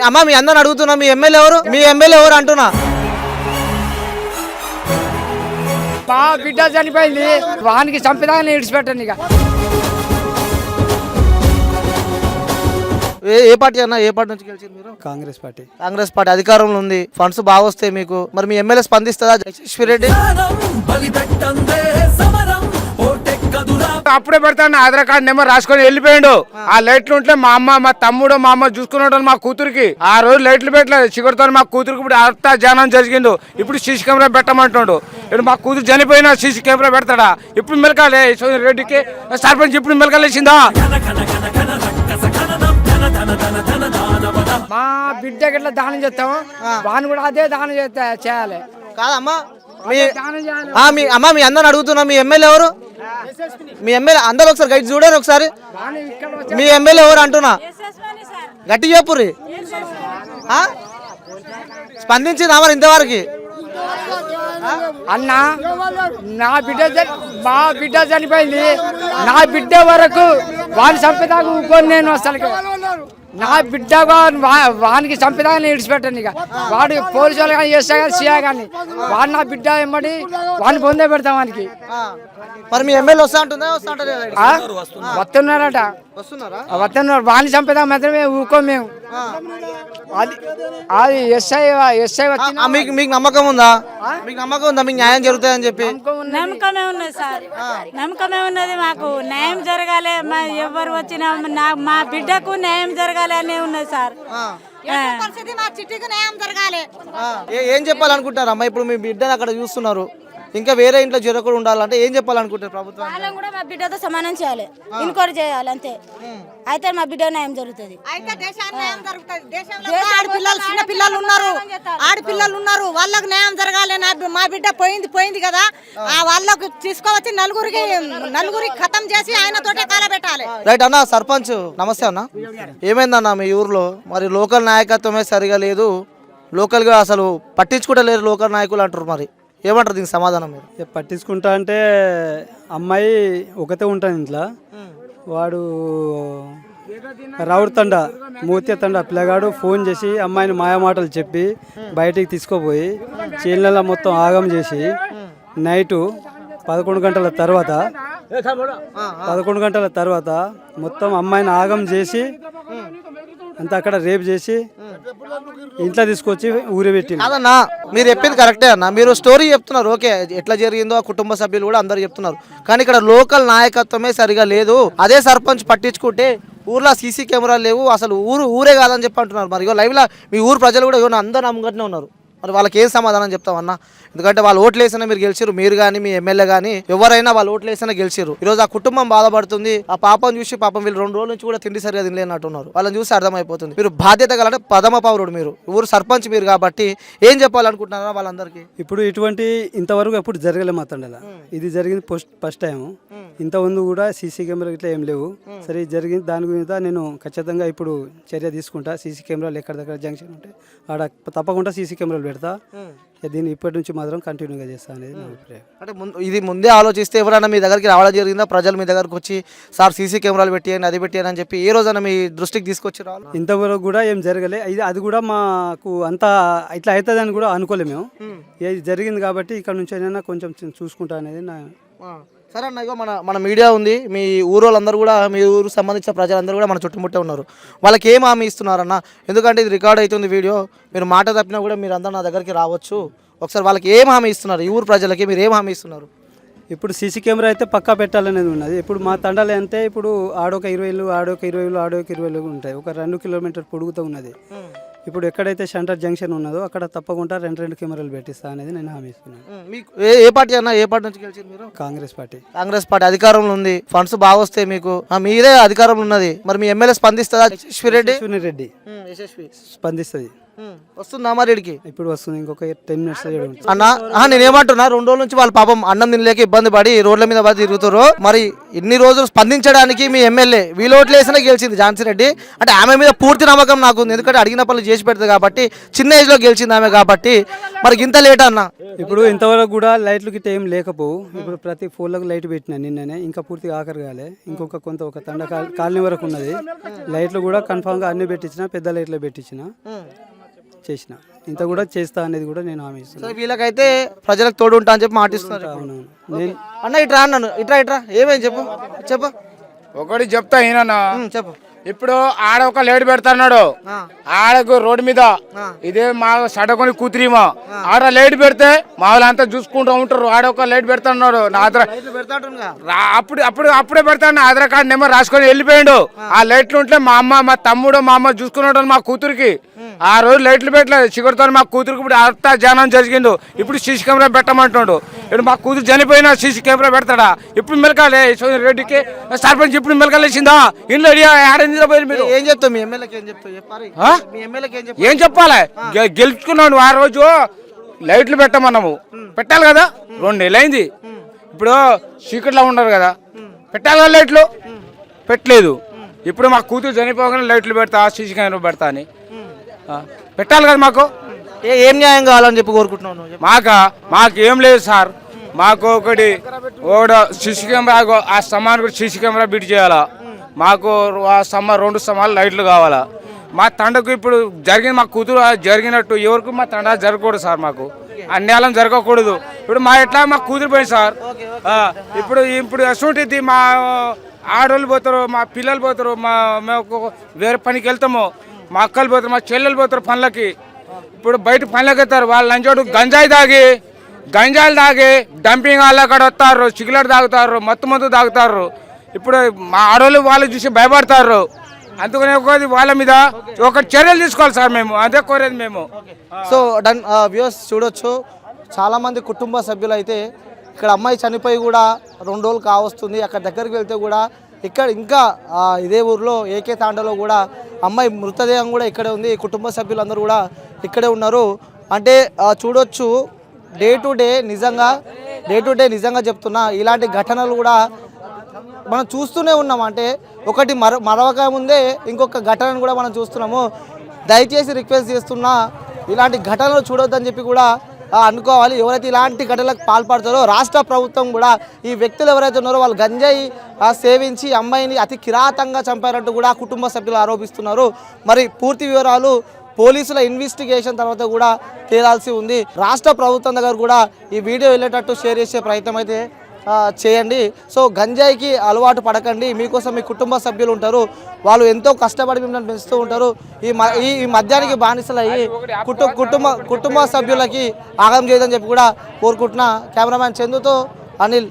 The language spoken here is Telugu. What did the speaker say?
అమ్మా మీ అందరిని అడుగుతున్నా, మీ ఎమ్మెల్యే ఎవరు? మీ ఎమ్మెల్యే ఎవరు అంటున్నా. మా బిడ్డ చనిపోయింది, వానికి చంపిదాన్ని విడిచిపెట్టండి. ఇక ఏ పార్టీ అన్న? ఏ పార్టీ నుంచి గెలిచారు మీరు? కాంగ్రెస్ పార్టీ. కాంగ్రెస్ పార్టీ అధికారంలో ఉంది, ఫండ్స్ బాగా వస్తాయి మీకు. మరి మీ ఎమ్మెల్యే స్పందిస్తుందా యశస్వి రెడ్డి? అప్పుడే పెడతాను ఆధార్ కార్డు నెంబర్ రాసుకొని వెళ్ళిపోయాడు. ఆ లైట్లు ఉంటే మా అమ్మ మా తమ్ముడు మా అమ్మ చూసుకున్నాడు. మా కూతురికి ఆ రోజు లైట్లు పెట్టలేదు, చిగురుతో మా కూతురికి ఇప్పుడు అంతా జానం జరిగిండు. ఇప్పుడు సీసీ కెమెరా పెట్టమంటున్నాడు. ఇప్పుడు మా కూతురు చనిపోయినా సీసీ కెమెరా పెడతాడా? ఇప్పుడు మెలకాలే రెడ్డికి సర్పంచ్ ఇప్పుడు మెలకాలేసిందా? మా బిడ్డకి ఎట్లా దానం చేస్తాము, వాని కూడా అదే దానం చేయాలి. కాదమ్మా దానం చేయాలి. అమ్మా మీ అందరిని అడుగుతున్నా, మీ ఎమ్మెల్యే ఎవరు? మీ ఎమ్మెల్యే అందరూ ఒకసారి గైడ్ చూడండి ఒకసారి. మీ ఎమ్మెల్యే ఎవరు అంటున్నా, గట్టి చెప్పుర్రి. స్పందించిందా మరి ఇంతవరకు? అన్న మా బిడ్డ చనిపోయింది, నా బిడ్డ వరకు వాని చంపేదాకా ఊకొని నేను అసలు నా బిడ్డ వానికి చంపేదాన్ని విడిచిపెట్టండి. ఇక వాడు పోలీసు వాళ్ళు కానీ చేస్తా కానీ సీఆ కానీ వాడు నా బిడ్డ వెంబడి వాడిని పొందే పెడతాం వానికి. మరి మీ ఎమ్మెల్యే వస్తా అంటుందా? వస్తున్నారట, వస్తున్నారు. వాడిని చంపేదా మాత్రమే ఊకో మేము. అది ఎస్ఐ మీకు నమ్మకం ఉందా? మీకు నమ్మకం ఉందా మీకు న్యాయం జరుగుతుందని చెప్పి? నమ్మకమే ఉన్నది సార్, నమ్మకమే ఉన్నది. మాకు న్యాయం జరగాలి, ఎవరు వచ్చినా మా బిడ్డకు న్యాయం జరగాలి అనే ఉన్నది సార్. ఏం చెప్పాలనుకుంటారు అమ్మా? ఇప్పుడు మీ బిడ్డను అక్కడ చూస్తున్నారు, ఇంకా వేరే ఇంట్లో జరగకుండా ఉండాలంటే ఏం చెప్పాలనుకుంటారు ప్రభుత్వం? వాళ్ళని కూడా మా బిడ్డతో సమానం చేయాలి, ఇన్క్వైరీ చేయాలి అంతే. అయితే మా బిడ్డ న్యాయం జరుగుతుంది. చిన్న పిల్లలు ఉన్నారు, ఆడపిల్లలు ఉన్నారు, వాళ్ళకు న్యాయం జరగాలి. మా బిడ్డ పోయింది కదా, ఆ వాళ్ళకు తీసుకోవచ్చి నలుగురికి ఖతం చేసి ఆయనతోటే కాలబెట్టాలి. రైట్ అన్న. సర్పంచ్ నమస్తే అన్న. ఏమైందన్న మీ ఊర్లో? మరి లోకల్ నాయకత్వమే సరిగా లేదు, లోకల్గా అసలు పట్టించుకుంటలేరు లోకల్ నాయకులు అంటారు. మరి ఏమంటారు దీనికి సమాధానం మీరు? పట్టించుకుంటా అంటే అమ్మాయి ఒకతే ఉంటుంది ఇంట్లో, వాడు రావుడు తండ మూర్తి తండ పిల్లగాడు ఫోన్ చేసి అమ్మాయిని మాయమాటలు చెప్పి బయటికి తీసుకుపోయి చీళ్ళ మొత్తం ఆగం చేసి నైటు 11 గంటల తర్వాత మొత్తం అమ్మాయిని ఆగం చేసి అంతా అక్కడ రేప్ చేసి ఇంట్లో తీసుకొచ్చి ఊరేపెట్టి. కాదన్నా మీరు చెప్పింది కరెక్టే అన్న, మీరు స్టోరీ చెప్తున్నారు ఓకే, ఎట్లా జరిగిందో ఆ కుటుంబ సభ్యులు కూడా అందరు చెప్తున్నారు. కానీ ఇక్కడ లోకల్ నాయకత్వమే సరిగా లేదు. అదే సర్పంచ్ పట్టించుకుంటే ఊర్లో సీసీ కెమెరాలు లేవు, అసలు ఊరే కాదని చెప్పి అంటున్నారు. మరి ఇగో లైవ్లో మీ ఊరు ప్రజలు కూడా అందరూ నమ్మకంగానే ఉన్నారు. మరి వాళ్ళకి ఏం సమాధానం చెప్తామన్నా? ఎందుకంటే వాళ్ళు ఓట్లు వేసినా మీరు గెలిచారు, మీరు కానీ మీ ఎమ్మెల్యే కానీ ఎవరైనా వాళ్ళు ఓట్లు వేసినా గెలిచారు. ఈరోజు ఆ కుటుంబం బాధపడుతుంది. ఆ పాపం చూసి పాపం వీళ్ళు 2 రోజుల నుంచి కూడా తిండి సరిగా తినలేనట్టున్నారు. వాళ్ళని చూసి అర్థమైపోతుంది. మీరు బాధ్యత గలంటే ప్రథమ పౌరుడు, మీరు ఊరు సర్పంచ్ మీరు కాబట్టి ఏం చెప్పాలనుకుంటున్నారా వాళ్ళందరికీ? ఇప్పుడు ఇటువంటి ఇంతవరకు ఎప్పుడు జరగలే మా తండలా, ఇది జరిగింది ఫస్ట్ టైం. ఇంత ముందు కూడా సీసీ కెమెరా ఇట్లా ఏం లేవు. సరే జరిగింది, దాని గురించి నేను ఖచ్చితంగా ఇప్పుడు చర్య తీసుకుంటా. సీసీ కెమెరాలు ఎక్కడ దగ్గర జంక్షన్ ఉంటే ఆడ తప్పకుండా సీసీ కెమెరాలు పెడతా. దీన్ని ఇప్పటి నుంచి మాత్రం కంటిన్యూగా చేస్తా అనేది నా అభిప్రాయం. అంటే ఇది ముందే ఆలోచిస్తే ఎవరైనా మీ దగ్గరికి రావడం జరిగిందా? ప్రజలు మీ దగ్గరకు వచ్చి సార్ సీసీ కెమెరాలు పెట్టియండి, అది పెట్టియని అని చెప్పి ఏ రోజైనా మీ దృష్టికి తీసుకొచ్చి రావాలి? ఇంతవరకు కూడా ఏం జరగలే. అది కూడా మాకు అంతా ఇట్లా అవుతుందని కూడా అనుకోలేము మేము. ఇది జరిగింది కాబట్టి ఇక్కడ నుంచి అయినా కొంచెం చూసుకుంటా అనేది నా. సరే అన్న, ఇగో మన మీడియా ఉంది, మీ ఊరు వాళ్ళందరూ కూడా, మీ ఊరు సంబంధించిన ప్రజలందరూ కూడా మన చుట్టుముట్టే ఉన్నారు. వాళ్ళకి ఏం హామీ ఇస్తున్నారన్న? ఎందుకంటే ఇది రికార్డ్ అవుతుంది వీడియో, మీరు మాట తప్పినా కూడా మీరు అందరూ నా దగ్గరికి రావచ్చు. ఒకసారి వాళ్ళకి ఏం హామీ ఇస్తున్నారు? ఈ ఊరు ప్రజలకి మీరు ఏం హామీ ఇస్తున్నారు? ఇప్పుడు సీసీ కెమెరా అయితే పక్కా పెట్టాలనేది ఉన్నది. ఇప్పుడు మా తండాలు అంటే ఇప్పుడు ఆడొక 20 ఉంటాయి. ఒక 2 కిలోమీటర్ పొడుగుతూ ఉన్నది. ఇప్పుడు ఎక్కడైతే సెంటర్ జంక్షన్ ఉన్నదో అక్కడ తప్పకుండా 2 కెమెరాలు పెట్టిస్తా అనేది నేను హామీ ఇస్తున్నాను. మీకు ఏ పార్టీ అన్న? ఏ పార్టీ నుంచి గెలిచారు మీరు? కాంగ్రెస్ పార్టీ. కాంగ్రెస్ పార్టీ అధికారంలో ఉంది, ఫండ్స్ బాగా వస్తాయి మీకు, మీరే అధికారంలో ఉన్నది. మరి మీ ఎమ్మెల్యే స్పందిస్తుందా? యశస్వి రెడ్డి స్పందిస్తుంది. వస్తుందా మరి ఇడికి ఇప్పుడు వస్తుంది ఇంకొక 10 minutes ఉంటుంది. అన్న నేనేమంటున్నా 2 రోజుల నుంచి వాళ్ళ పాపం అన్నం తినలేక ఇబ్బంది పడి రోడ్ల మీద పడి తిరుగుతారు. మరి ఇన్ని రోజులు స్పందించడానికి మీ ఎమ్మెల్యే వీలోట్లు వేసినా గెలిచింది ఝాన్సీ రెడ్డి. అంటే ఆమె మీద పూర్తి నమ్మకం నాకు ఉంది, ఎందుకంటే అడిగిన పనులు చేసి పెడుతుంది కాబట్టి, చిన్న ఏజ్ లో గెలిచింది ఆమె కాబట్టి. మరి ఇంత లేట్ అన్న ఇప్పుడు ఇంతవరకు కూడా లైట్లు గిట్ట ఏం లేకపోవు. ఇప్పుడు ప్రతి ఫోన్లకు లైట్ పెట్టినా నిన్ననే, ఇంకా పూర్తిగా ఆఖరి కాలే. ఇంకొక ఒక తండ కాలనీ వరకు ఉన్నది. లైట్లు కూడా కన్ఫామ్గా అన్ని పెట్టించిన, పెద్ద లైట్లు పెట్టించిన, చేసిన. ఇంత కూడా చేస్తా అనేది కూడా నేను హామీ ఇస్తున్నాను. సో వీళ్ళకైతే ప్రజలకు తోడు ఉంటా అని చెప్పి మాటిస్తున్నారు. అవునవును. నేను అన్న ఇట్రా అన్నాను, ఇట్రా ఏమేం చెప్పు ఒకటి చెప్తా ఈయన చెప్పు. ఇప్పుడు ఆడ ఒక లేట్ పెడతాడు, ఆడకు రోడ్డు మీద ఇదే మా సడకొని కూతురిమా ఆడ లైట్ పెడితే మా వాళ్ళంతా చూసుకుంటూ ఉంటారు. ఆడ ఒక లైట్ పెడతాడు, నా ఆధార్ అప్పుడే పెడతాడు, ఆధార్ కార్డు నెంబర్ రాసుకొని వెళ్ళిపోయాడు. ఆ లైట్లు ఉంటే మా అమ్మ మా తమ్ముడు మా అమ్మ చూసుకున్నాడు మా కూతురికి. ఆ రోజు లైట్లు పెట్టలేదు చిగురుతో మా కూతురికి ఇప్పుడు అంతా జానం జరిగిండు. ఇప్పుడు సీసీ కెమెరా పెట్టమంటున్నాడు. ఇప్పుడు మా కూతురు చనిపోయినా సీసీ కెమెరా పెడతాడా? ఇప్పుడు మెలకాలే రెడ్డికి సర్పంచ్ ఇప్పుడు మెలకాలేసిందా? ఇంట్లో ఏం చెప్తావు మీ ఎమ్మెల్యేకి? ఏం చెప్తావు చెప్పాలి, మీ ఎమ్మెల్యేకి ఏం చెప్పాలి? గెలుచుకున్నాడు. ఆ రోజు లైట్లు పెట్టమన్నాము, పెట్టాలి కదా. 2 నెలలు అయింది. ఇప్పుడు చీకట్లో ఉండరు కదా, పెట్టాలి కదా లైట్లు, పెట్టలేదు. ఇప్పుడు మా కూతురు చనిపోగానే లైట్లు పెడతా, సీసీ కెమెరా పెడతా అని పెట్టాలి కదా. మాకు ఏం న్యాయం కావాలని చెప్పి కోరుకుంటున్నాను. మాకు ఏం లేదు సార్. మాకు ఒకటి సీసీ కెమెరా, ఆ స్తంభానికి కూడా సీసీ కెమెరా బిట్ చేయాలా. మాకు 2 స్తంభాలు లైట్లు కావాలా. మా తండకు ఇప్పుడు జరిగింది, మా కూతురు జరిగినట్టు ఎవరికి మా తండ జరగకూడదు సార్. మాకు అన్యాయం జరగకూడదు. ఇప్పుడు మా కూతురు పోయింది సార్. ఇప్పుడు అసూంటిది మా ఆడవాళ్ళు పోతారు, మా పిల్లలు పోతారు, మేము వేరే పనికి వెళ్తాము, మా అక్కలు పోతారు, మా చెల్లెలు పోతారు పనులకి. ఇప్పుడు బయట పనులకి వెళ్తారు. వాళ్ళ లంచోడు గంజాయిలు తాగి డంపింగ్ వాళ్ళ అక్కడ వస్తారు, సిగరెట్ తాగుతారు, మత్తు మందు తాగుతారు. ఇప్పుడు మా ఆడవాళ్ళు వాళ్ళు చూసి భయపడతారు. అందుకనే వాళ్ళ మీద ఒక చర్యలు తీసుకోవాలి సార్. మేము అదే కోరేది మేము. సో వ్యూవర్స్ చూడొచ్చు, చాలామంది కుటుంబ సభ్యులు అయితే ఇక్కడ అమ్మాయి చనిపోయి కూడా 2 రోజులు కావస్తుంది. అక్కడ దగ్గరికి వెళ్తే కూడా ఇక్కడ ఇంకా ఇదే ఊర్లో ఏకే తాండలో కూడా అమ్మాయి మృతదేహం కూడా ఇక్కడే ఉంది. కుటుంబ సభ్యులందరూ కూడా ఇక్కడే ఉన్నారు. అంటే చూడొచ్చు, డే టు డే నిజంగా చెప్తున్నా, ఇలాంటి ఘటనలు కూడా మనం చూస్తూనే ఉన్నాం. అంటే ఒకటి మరొక ముందే ఇంకొక ఘటనను కూడా మనం చూస్తున్నాము. దయచేసి రిక్వెస్ట్ చేస్తున్నా, ఇలాంటి ఘటనలు చూడొద్దని చెప్పి కూడా అనుకోవాలి. ఎవరైతే ఇలాంటి ఘటనలకు పాల్పడతారో రాష్ట్ర ప్రభుత్వం కూడా ఈ వ్యక్తులు ఎవరైతే ఉన్నారో వాళ్ళు గంజాయి సేవించి అమ్మాయిని అతి కిరాతంగా చంపారంటూ కూడా కుటుంబ సభ్యులు ఆరోపిస్తున్నారు. మరి పూర్తి వివరాలు పోలీసుల ఇన్వెస్టిగేషన్ తర్వాత కూడా తేలాల్సి ఉంది. రాష్ట్ర ప్రభుత్వం దగ్గర కూడా ఈ వీడియో వెళ్ళేటట్టు షేర్ చేసే ప్రయత్నం అయితే చేయండి. సో గంజాయికి అలవాటు పడకండి. మీకోసం మీ కుటుంబ సభ్యులు ఉంటారు, వాళ్ళు ఎంతో కష్టపడి మిమ్మల్ని పెంచుతూ ఉంటారు. ఈ మద్యానికి బానిసలయ్యి కుటుంబ సభ్యులకి ఆగం చేయదని చెప్పి కూడా కోరుకుంటున్నా. కెమెరామ్యాన్ చందుతో అనిల్.